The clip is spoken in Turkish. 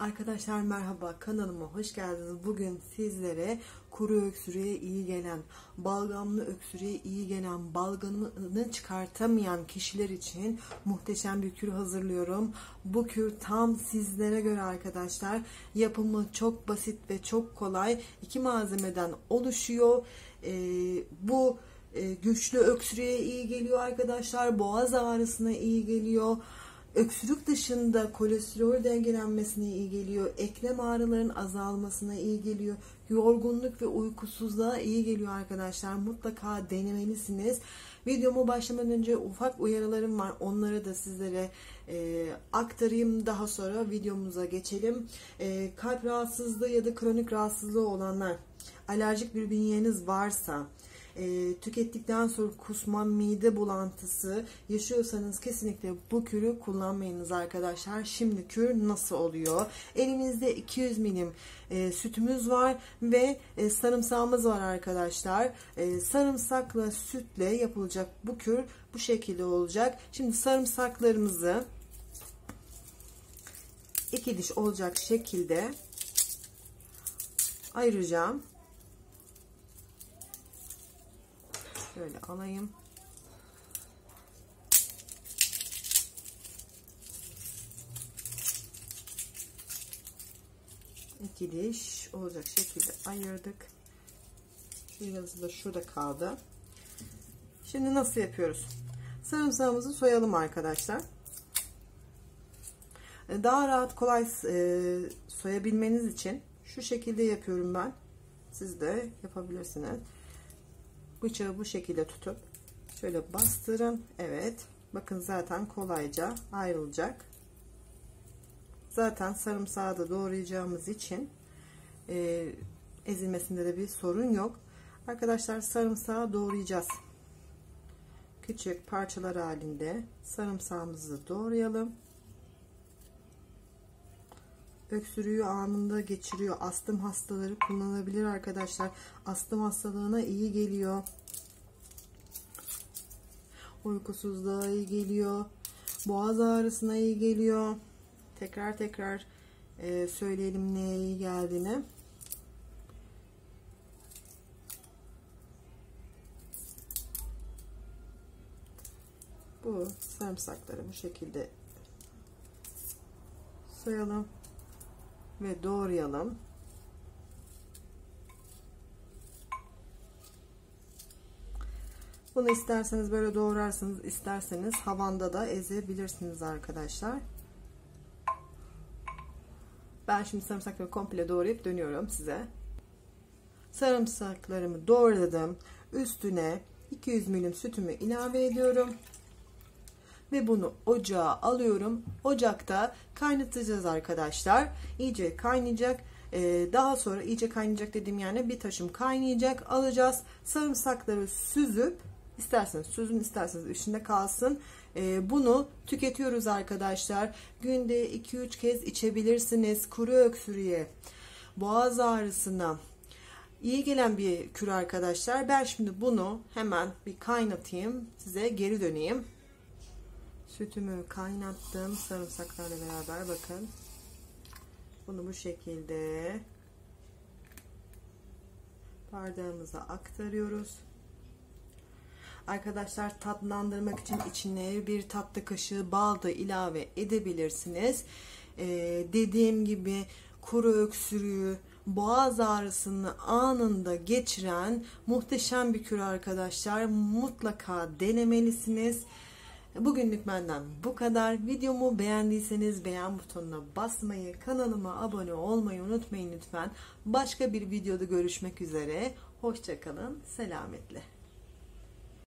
Arkadaşlar merhaba, kanalıma hoş geldiniz. Bugün sizlere kuru öksürüğe iyi gelen, balgamlı öksürüğe iyi gelen, balgamını çıkartamayan kişiler için muhteşem bir kür hazırlıyorum. Bu kür tam sizlere göre arkadaşlar. Yapımı çok basit ve çok kolay. 2 malzemeden oluşuyor. Bu güçlü öksürüğe iyi geliyor arkadaşlar. Boğaz ağrısına iyi geliyor. Öksürük dışında kolesterol dengelenmesine iyi geliyor. Eklem ağrılarının azalmasına iyi geliyor. Yorgunluk ve uykusuzluğa iyi geliyor arkadaşlar. Mutlaka denemelisiniz. Videomu başlamadan önce ufak uyarılarım var. Onları da sizlere aktarayım. Daha sonra videomuza geçelim. Kalp rahatsızlığı ya da kronik rahatsızlığı olanlar, alerjik bir bünyeniz varsa, tükettikten sonra kusma, mide bulantısı yaşıyorsanız kesinlikle bu kürü kullanmayınız arkadaşlar. Şimdi kür nasıl oluyor? Elimizde 200 milim sütümüz var ve sarımsağımız var arkadaşlar. Sarımsakla sütle yapılacak bu kür bu şekilde olacak. Şimdi sarımsaklarımızı 2 diş olacak şekilde ayıracağım. Şöyle alayım. İki diş olacak şekilde ayırdık. Biraz da şurada kaldı. Şimdi nasıl yapıyoruz? Sarımsağımızı soyalım arkadaşlar. Daha rahat, kolay soyabilmeniz için şu şekilde yapıyorum ben. Siz de yapabilirsiniz. Bıçağı bu şekilde tutup şöyle bastırın. Evet. Bakın zaten kolayca ayrılacak. Zaten sarımsağı da doğrayacağımız için ezilmesinde de bir sorun yok. Arkadaşlar sarımsağı doğrayacağız. Küçük parçalar halinde sarımsağımızı doğrayalım. Öksürüğü anında geçiriyor. Astım hastaları kullanabilir arkadaşlar. Astım hastalığına iyi geliyor. Uykusuzluğa iyi geliyor. Boğaz ağrısına iyi geliyor. Tekrar söyleyelim neye iyi geldiğini. Bu sarımsakları bu şekilde soyalım ve doğrayalım. Bunu isterseniz böyle doğrarsınız, isterseniz havanda da ezebilirsiniz arkadaşlar. Ben şimdi sarımsakları komple doğrayıp dönüyorum size. Sarımsaklarımı doğradım. Üstüne 200 milim sütümü ilave ediyorum. Ve bunu ocağa alıyorum. Ocakta kaynatacağız arkadaşlar. İyice kaynayacak. Daha sonra iyice kaynayacak dediğim yani bir taşım kaynayacak. Alacağız. Sarımsakları süzüp, isterseniz süzün, isterseniz içinde kalsın. Bunu tüketiyoruz arkadaşlar. Günde 2-3 kez içebilirsiniz. Kuru öksürüğe, boğaz ağrısına iyi gelen bir kür arkadaşlar. Ben şimdi bunu hemen bir kaynatayım. Size geri döneyim. Sütümü kaynattım sarımsaklarla beraber, bakın. Bunu bu şekilde bardağımıza aktarıyoruz. Arkadaşlar tatlandırmak için içine bir tatlı kaşığı bal da ilave edebilirsiniz. Dediğim gibi kuru öksürüğü, boğaz ağrısını anında geçiren muhteşem bir kür arkadaşlar. Mutlaka denemelisiniz. Bugünlük benden bu kadar. Videomu beğendiyseniz beğen butonuna basmayı, kanalıma abone olmayı unutmayın lütfen. Başka bir videoda görüşmek üzere. Hoşça kalın, selametle.